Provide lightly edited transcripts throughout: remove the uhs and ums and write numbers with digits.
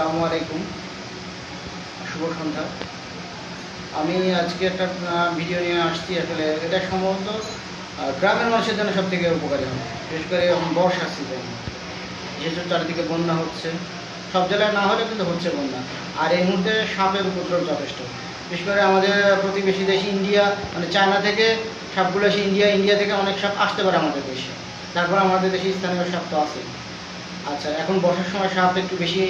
আসসালামু আলাইকুম, শুভ সন্ধ্যা। আমি আজকে একটা ভিডিও নিয়ে আসছি। আসলে এটা সম্ভবত গ্রামের মানুষের জন্য সব থেকে উপকারী হবে, বিশেষ করে বর্ষার সিজন, যেহেতু চারিদিকে বন্যা হচ্ছে। সব জেলায় না হলে কিন্তু হচ্ছে বন্যা। আর এই মুহূর্তে সাপের উপদ্রব যথেষ্ট, বিশেষ করে আমাদের প্রতিবেশী দেশ ইন্ডিয়া, মানে চায়না থেকে সাপগুলো এসে ইন্ডিয়া থেকে অনেক সাপ আসতে পারে আমাদের দেশে। তারপর আমাদের দেশে স্থানীয় সাপ তো আছে। আচ্ছা, এখন বর্ষার সময় সাপ একটু বেশি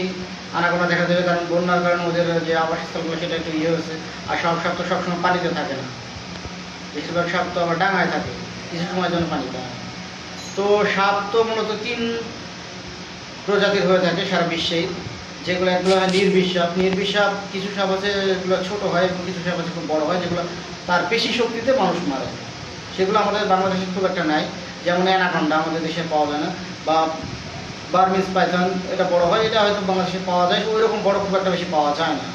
আনাগোনা দেখা দেবে, কারণ বন্যার কারণে ওদের যে আবাসস্থলগুলো সেটা একটু হয়েছে। আর সব সাপ তো সবসময় পানিতে থাকে না, বেশিরভাগ সাপ তো আবার ডাঙায় থাকে, কিছু সময়ের জন্য পানিতে হয়। তো সাপ তো মূলত 3 প্রজাতির হয়ে থাকে সারা বিশ্বেই, যেগুলো একগুলো হয় নির্বিষ সাপ। কিছু সাপ আছে যেগুলো ছোটো হয় এবং কিছু সাপ আছে খুব বড়ো হয়, যেগুলো তার পেশি শক্তিতে মানুষ মারে। সেগুলো আমাদের বাংলাদেশে খুব একটা নাই, যেমন অ্যানাকন্ডা আমাদের দেশে পাওয়া যায় না, বা বার্মিজ পাইথন, এটা বড় হয়, এটা হয়তো বাংলাদেশে পাওয়া যায়, ওই রকম বড় খুব একটা বেশি পাওয়া যায় না,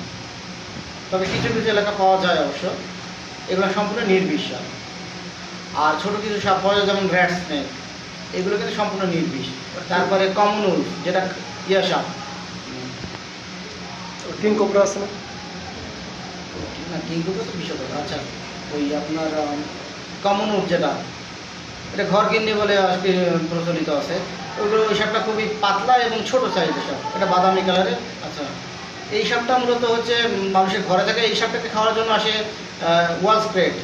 তবে কিছু কিছু এলাকা পাওয়া যায় অবশ্য। এগুলো সম্পূর্ণ নির্বিষ সাপ। আর ছোটো কিছু সাপ পাওয়া যায় যেমন র্যাট স্নেক, এগুলো কিন্তু সম্পূর্ণ নির্বিষ। তারপরে কমন উলফ, যেটা সাপ, কিং কোবরা আছে না? না, কিং কোবরা তো বিষধর। আচ্ছা, ওই আপনার কমন উলফ, যেটা এটা ঘর গিন্নি বলে আজকে প্রচলিত আছে, ওইগুলো ওই সাপটা খুবই পাতলা এবং ছোট সাইজের সাপ, এটা বাদামি কালারের। আচ্ছা, এই সাপটা মূলত হচ্ছে মানুষের ঘরে থাকে। এই সাপটাকে খাওয়ার জন্য আসে ওয়ালস ক্রেট,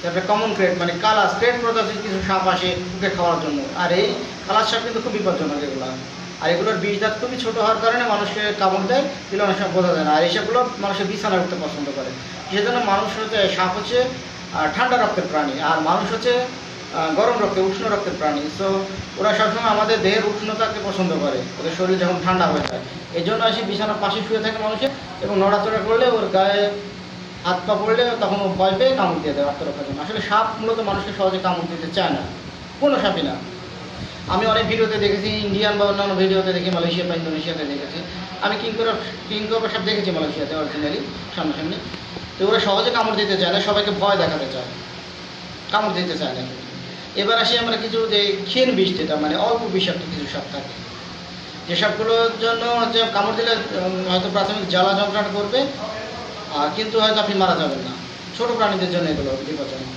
তারপরে কমন ক্রেট, মানে কালাস ক্রেট প্রজাতির কিছু সাপ আসে ওকে খাওয়ার জন্য। আর এই কালার সাপ কিন্তু খুব বিপজ্জনক এগুলো। আর এগুলোর বিষ দাঁত খুবই ছোটো হওয়ার কারণে মানুষকে কামড় দেয়, দিলে অনেক সময় বোঝা যায় না। আর এই সাপগুলো মানুষের বিছানা উঠতে পছন্দ করে। সেজন্য মানুষ হচ্ছে, সাপ হচ্ছে ঠান্ডা রক্তের প্রাণী, আর মানুষ হচ্ছে গরম রক্তে উষ্ণ রক্তের প্রাণী। সো ওরা সবসময় আমাদের দেহের উষ্ণতাকে পছন্দ করে, ওদের শরীর যখন ঠান্ডা হয়ে যায়। এই জন্য আসে বিছানার পাশে শুয়ে থাকে মানুষের, এবং নড়াচড়া করলে ওর গায়ে হাত পা পড়লে তখন ও ভয় পেয়ে কামড় দিয়ে দেয় আত্মরক্ষার জন্য। আসলে সাপ মূলত মানুষকে সহজে কামড় দিতে চায় না, কোনো সাপই না। আমি অনেক ভিডিওতে দেখেছি, ইন্ডিয়ান বা অন্যান্য ভিডিওতে দেখি, মালয়েশিয়া বা ইন্দোনেশিয়াতে দেখেছি। আমি কিং কোবরা সাপ দেখেছি মালয়েশিয়াতে অরিজিনালি, সামনাসামনি। তো ওরা সহজে কামড় দিতে চায় না, সবাইকে ভয় দেখাতে চায়, কামড় দিতে চায় না। এবার আসি আমরা কিছু যে ক্ষীণ বিষ, যেটা মানে অল্প বিষাক্ত কিছু সাপ থাকে, যে সাপগুলোর জন্য হচ্ছে কামড় দিলে হয়তো প্রাথমিক জ্বালা যন্ত্রণা করবে, কিন্তু হয়তো আপনি মারা যাবেন না। ছোটো প্রাণীদের জন্য এগুলো বিপজ্জনক।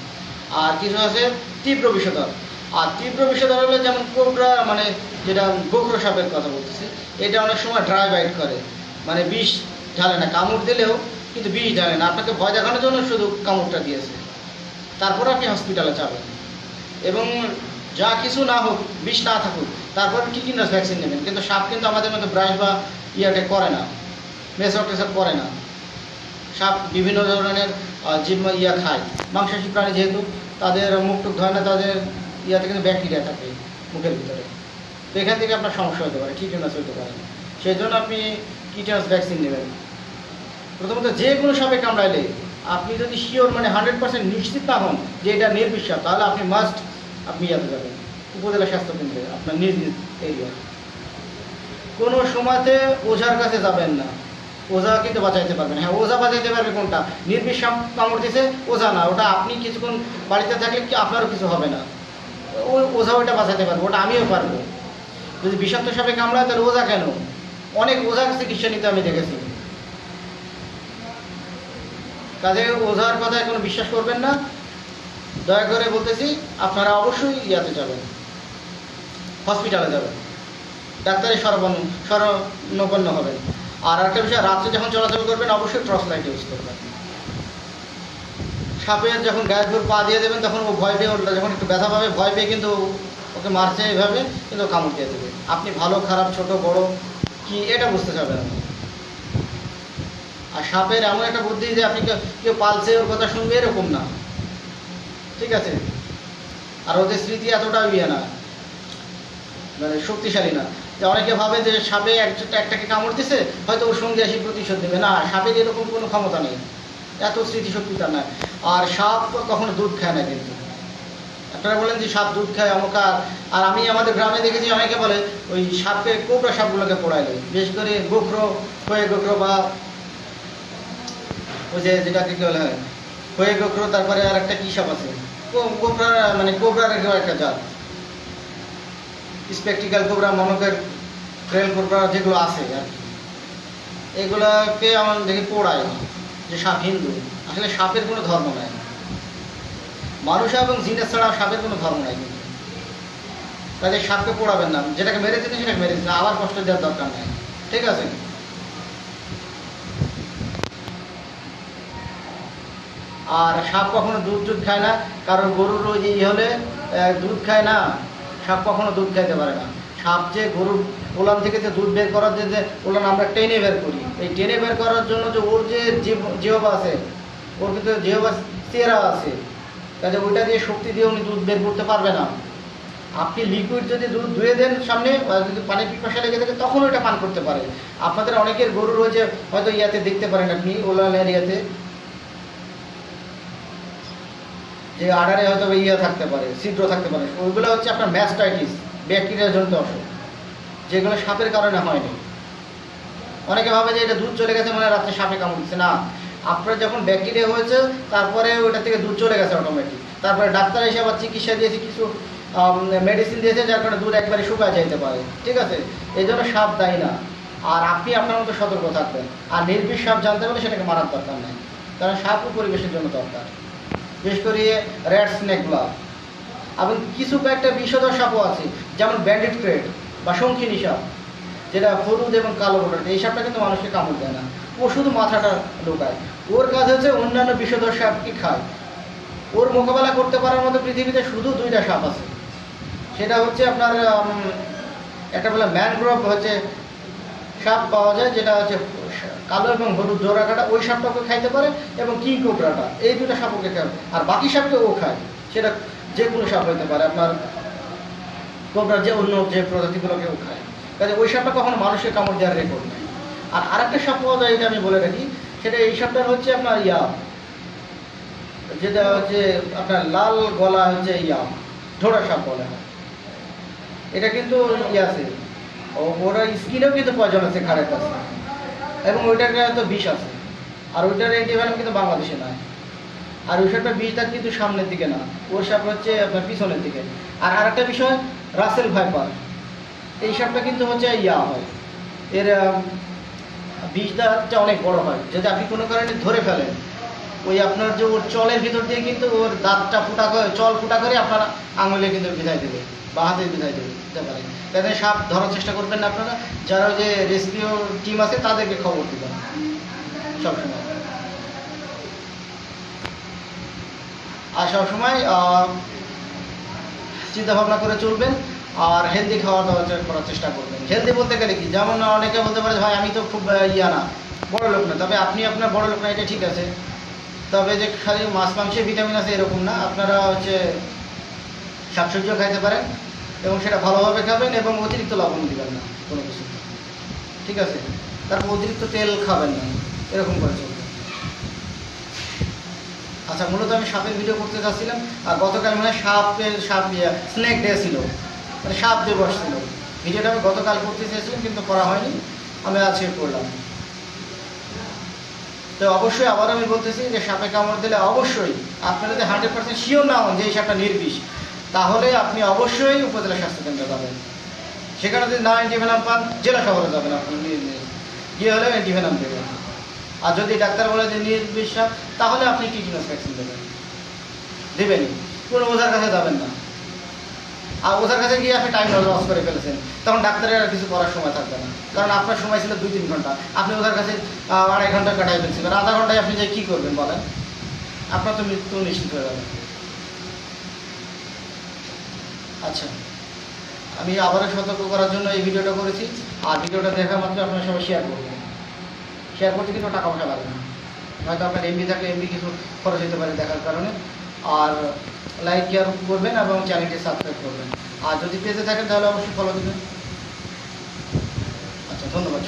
আর কিছু আছে তীব্র বিষধর। আর তীব্র বিষধর হলে যেমন কোবরা, মানে যেটা গোখরো সাপের কথা বলতেছি, এটা অনেক সময় ড্রাই বাইট করে, মানে বিষ ঢালে না, কামড় দিলেও কিন্তু বিষ ঢালে না, আপনাকে ভয় দেখানোর জন্য শুধু কামড়টা দিয়েছে। তারপর আপনি হসপিটালে যাবেন, এবং যা কিছু না হোক, বিষ না থাকুক, তারপর টিটেনাস ভ্যাকসিন নেবেন। কিন্তু সাপ কিন্তু আমাদের মতো ব্রাশ বা ইয়াকে করে না, মেসর টেসর করে না। সাপ বিভিন্ন ধরনের জীব খায়, মাংসাশী প্রাণী, যেহেতু তাদের মুখ টুক ধয় না, তাদের ইয়াতে কিন্তু ব্যাকটেরিয়া থাকে মুখের ভিতরে। তো এখান থেকে আপনার সমস্যা হতে পারে, টিটেনাস হতে পারে। সেই জন্য আপনি টিটেনাস ভ্যাকসিন নেবেন। প্রথমত যে কোনো সাপে কামড়াইলে আপনি যদি শিওর, মানে 100% নিশ্চিত না হন যে এটা নির্বিষ সাপ, তাহলে আপনি আপনি ইয়াতে যাবেন উপজেলা স্বাস্থ্য কেন্দ্রে, আপনার নিজ নিজ এরিয়া। কোনো সময়তে ওঝার কাছে যাবেন না, ওঝা কিন্তু বাঁচাইতে পারবেন। হ্যাঁ, ওঝা বাঁচাইতে পারবে কোনটা? নির্বিষ সাপ কামড় দিছে, ওঝা না। ওটা আপনি কিছুক্ষণ বাড়িতে থাকলে কি আপনারও কিছু হবে না, ওঝা ওটা বাঁচাইতে পারবো, ওটা আমিও পারবো। যদি বিষাক্ত সাপে কামড়ায় তাহলে ওঝা কেন? অনেক ওঝার চিকিৎসা নিতে আমি দেখেছি। কাজে ওঝার কথা কোনো বিশ্বাস করবেন না, দয়া করে বলতেছি। আপনারা অবশ্যই ইয়াতে যাবেন, হসপিটালে যাবেন, ডাক্তারের শরণাপন্ন হবেন। আর একটা বিষয়, রাত্রে যখন চলাচল করবেন অবশ্যই টর্চ লাইট ইউজ করবেন। সাপের যখন গায়ের উপর পা দিয়ে দেবেন, তখন ও ভয় পেয়ে, যখন একটু ব্যথা পাবে, ভয় পেয়ে কিন্তু ওকে মারছে এভাবে, কিন্তু কামড় দিয়ে দেবে। আপনি ভালো খারাপ ছোট বড় কি এটা বুঝতে যাবেন না। আর সাপের এমন একটা বুদ্ধি যে আপনি কেউ পালছে ওর কথা শুনবে এরকম না, ঠিক আছে? আর ওদের স্মৃতি এতটাও না, মানে শক্তিশালী না, যে অনেকে ভাবে যে সাপে একটাকে কামড় দিছে, হয়তো ওর সঙ্গে আসি প্রতিশোধ দেবে। না, সাপের এরকম কোনো ক্ষমতা নেই, এত স্মৃতিশক্তি তার নাই। আর সাপ কখনো দুধ খায় না। কিন্তু আপনারা বলেন যে সাপ দুধ খায় অমুক, আর আমি আমাদের গ্রামে দেখেছি অনেকে বলে ওই সাপকে, কোবরা সাপগুলোকে পোড়াইলে, বিশেষ করে গোখরো, গোখরো, বা ওই যেটাকে কি বলে হয় গোখরো, তারপরে আর একটা কী সাপ আছে, কোবরা, মানে কোবরার একটা জাত, স্পেকটিক্যাল কোবরা, মনোকের ট্রেল কোবরা, যেগুলো আছে আর কি, এগুলাকে আমার দেখি পোড়ায় যে সাপ হিন্দু। আসলে সাপের কোনো ধর্ম নাই, মানুষ এবং জিনের ছাড়া সাপের কোনো ধর্ম নাই। কিন্তু তাহলে সাপকে পোড়াবেন না, যেটাকে মেরে দিতে সেটাকে মেরে দিতে, আবার কষ্ট দেওয়ার দরকার নেই, ঠিক আছে? আর সাপ কখনো দুধ খায় না, কারণ গরুর ওই যে হলে দুধ খায় না, সাপ কখনো দুধ খাইতে পারে না। সাপ যে গরুর ওলান থেকে যে দুধ বের করার যে ওলান আমরা টেনে বের করি, এই টেনে বের করার জন্য যে ওর যে জিহ্বা আছে, ওর কিন্তু জিহ্বা চেরা আছে, কাজে ওইটা দিয়ে শক্তি দিয়ে উনি দুধ বের করতে পারবে না। আপনি লিকুইড যদি দুধ ধুয়ে দেন সামনে, যদি পানি পিপাসা লেগে থাকে তখন ওইটা পান করতে পারে। আপনাদের অনেকের গরুর হয়েছে হয়তো ইয়াতে দেখতে পারেন আপনি ওলান এরিয়াতে যে আডারে হয়তো ইয়ে থাকতে পারে, ছিদ্র থাকতে পারে, ওইগুলো হচ্ছে আপনার ম্যাস্টাইটিস, ব্যাকটেরিয়া জনিত অসুখ, যেগুলো সাপের কারণে হয়নি। অনেকে ভাবে যে এটা দুধ চলে গেছে মানে রাত্রে সাপে কামড় দিচ্ছে, না, আপনার যখন ব্যাকটেরিয়া হয়েছে তারপরে ওইটা থেকে দুধ চলে গেছে অটোমেটিক, তারপরে ডাক্তার এসে আবার চিকিৎসা দিয়েছে, কিছু মেডিসিন দিয়েছে, যার কারণে দুধ একবারে শুকায় যাইতে পারে, ঠিক আছে? এই জন্য সাপ দায়ী না। আর আপনি আপনার মতো সতর্ক থাকবেন। আর নির্বিষ সাপ জানতে পারলে সেটাকে মারার দরকার নেই, কারণ সাপও পরিবেশের জন্য দরকার, বিশেষ করে র্যাট স্নেকগুলা। এবং কিছু কয়েকটা বিষধর সাপও আছে, যেমন ব্যান্ডিট ক্রেট বা শঙ্খিনী সাপ, যেটা হলুদ এবং কালো রোডার, এই সাপটা কিন্তু মানুষকে কামড় দেয় না, ও শুধু মাথাটা ঢোকায়। ওর কাজ হচ্ছে অন্যান্য বিষধর সাপকে খায়। ওর মোকাবেলা করতে পারার মতো পৃথিবীতে শুধু দুইটা সাপ আছে, সেটা হচ্ছে আপনার একটা বলে ম্যানগ্রোভ হচ্ছে সাপ পাওয়া যায়, যেটা হচ্ছে কালো এবং হলুদ জোড়া কাটা, ওই সাপটাকে খাইতে পারে, এবং কিং কোবরাটা, এই দুটো সাপকে খায়। আর বাকি সাপকে ও খায়, সেটা যে কোনো সাপ হইতে পারে, আপনার কোবরার যে অন্য যে প্রজাতিগুলোকে ও খায়। কাজে ওই সাপটা কখনো মানুষের কামড় দেওয়ার রেকর্ড নেই। আর আরেকটা সাপ পাওয়া যায়, এটা আমি বলে রাখি, সেটা এই সাপটার হচ্ছে আপনার যেটা হচ্ছে আপনার লাল গলা হচ্ছে ঢোড়া সাপ বলে হয়। এটা কিন্তু আছে, ওরা স্কিনেও কিন্তু পয়জন আছে ঘাড়ের কাছে, এবং ওইটার তো বিষ আছে। আর ওইটার অ্যান্টিভেনম কিন্তু বাংলাদেশে নাই। আর ওই সাপটার বিষটা কিন্তু সামনের দিকে না, ওর সাপ হচ্ছে আপনার পিছনের দিকে। আর আরেকটা বিষয়, রাসেল ভাইপার, এই সাপটা কিন্তু হচ্ছে হয়, এর বিষটা অনেক বড় হয়। যদি আপনি কোনো কারণে ধরে ফেলেন, ওই আপনার যে ওর চলের ভিতর দিয়ে কিন্তু ওর দাঁতটা ফুটা করে, চল ফুটা করে আপনার আঙুলে কিন্তু বিধায় দেবে বা হাতে বিধায় দেবে, দিতে পারে। তাদের সাপ ধরার চেষ্টা করবেন না আপনারা, যারা ওই যে রেস্কিউ টিম আছে তাদেরকে খবর দিবেন সবসময়। আর সবসময় চিন্তা ভাবনা করে চলবেন, আর হেলদি খাওয়া দাওয়া করার চেষ্টা করবেন। হেলদি বলতে গেলে কি, যেমন অনেকে বলতে পারে ভাই আমি তো খুব না, বড় লোক না, তবে আপনি আপনার বড় লোক না, এটা ঠিক আছে, তবে যে খালি মাছ মাংসে ভিটামিন আছে এরকম না। আপনারা হচ্ছে শাকসবজিও খাইতে পারেন, এবং সেটা ভালোভাবে খাবেন, এবং অতিরিক্ত লবণ দিবেন না কোনো কিছু, ঠিক আছে? তারপর অতিরিক্ত তেল খাবেন না, এরকম করে চলবে। আচ্ছা, মূলত আমি সাপের ভিডিও করতে চাচ্ছিলাম, আর গতকাল মানে সাপ স্নেক ডে ছিল, মানে সাপ দিবস ছিল। ভিডিওটা আমি গতকাল করতে চেয়েছিলাম, কিন্তু করা হয়নি, আমি আজকে করলাম। তো অবশ্যই আবার আমি বলতেছি যে সাপে কামড় দিলে অবশ্যই আপনারা যদি 100% শিওর না হন যে এই সাপটা নির্বিষ, তাহলে আপনি অবশ্যই উপজেলা স্বাস্থ্যকেন্দ্রে যাবেন। সেখানে যদি না অ্যান্টিভেনাম পান, জেলা শহরে যাবেন, আপনি গিয়ে হলেও অ্যান্টিভেনাম দেবেন। আর যদি ডাক্তার বলে যে নির্বিষ সাপ, তাহলে আপনি টিটেনাস ভ্যাকসিন দেবেনই, কোনো ওঝার কাছে যাবেন না। আর ওঝার কাছে গিয়ে আপনি টাইম লস করে ফেলেছেন, তখন ডাক্তারের আর কিছু করার সময় থাকবে না, কারণ আপনার সময় ছিল 2-3 ঘন্টা, আপনি ওঝার কাছে 2.5 ঘন্টা কাটাই ফেলছিলেন। আধা ঘন্টায় আপনি যে কী করবেন বলেন? আপনার তো মৃত্যু নিশ্চিত হয়ে যাবে। আচ্ছা, আমি আবারও সতর্ক করার জন্য এই ভিডিওটা করেছি। আর ভিডিওটা দেখা মাত্র আপনারা সবাই শেয়ার করবেন। শেয়ার করতে কিন্তু টাকা পয়সা লাগে না, হয়তো আপনার এমবি থাকলে এমবি কিছু খরচ হতে পারে দেখার কারণে। আর লাইক শেয়ার করবেন এবং চ্যানেলটি সাবস্ক্রাইব করবেন। আর যদি পেজে থাকেন তাহলে অবশ্যই ফলো দেবেন। আচ্ছা, ধন্যবাদ।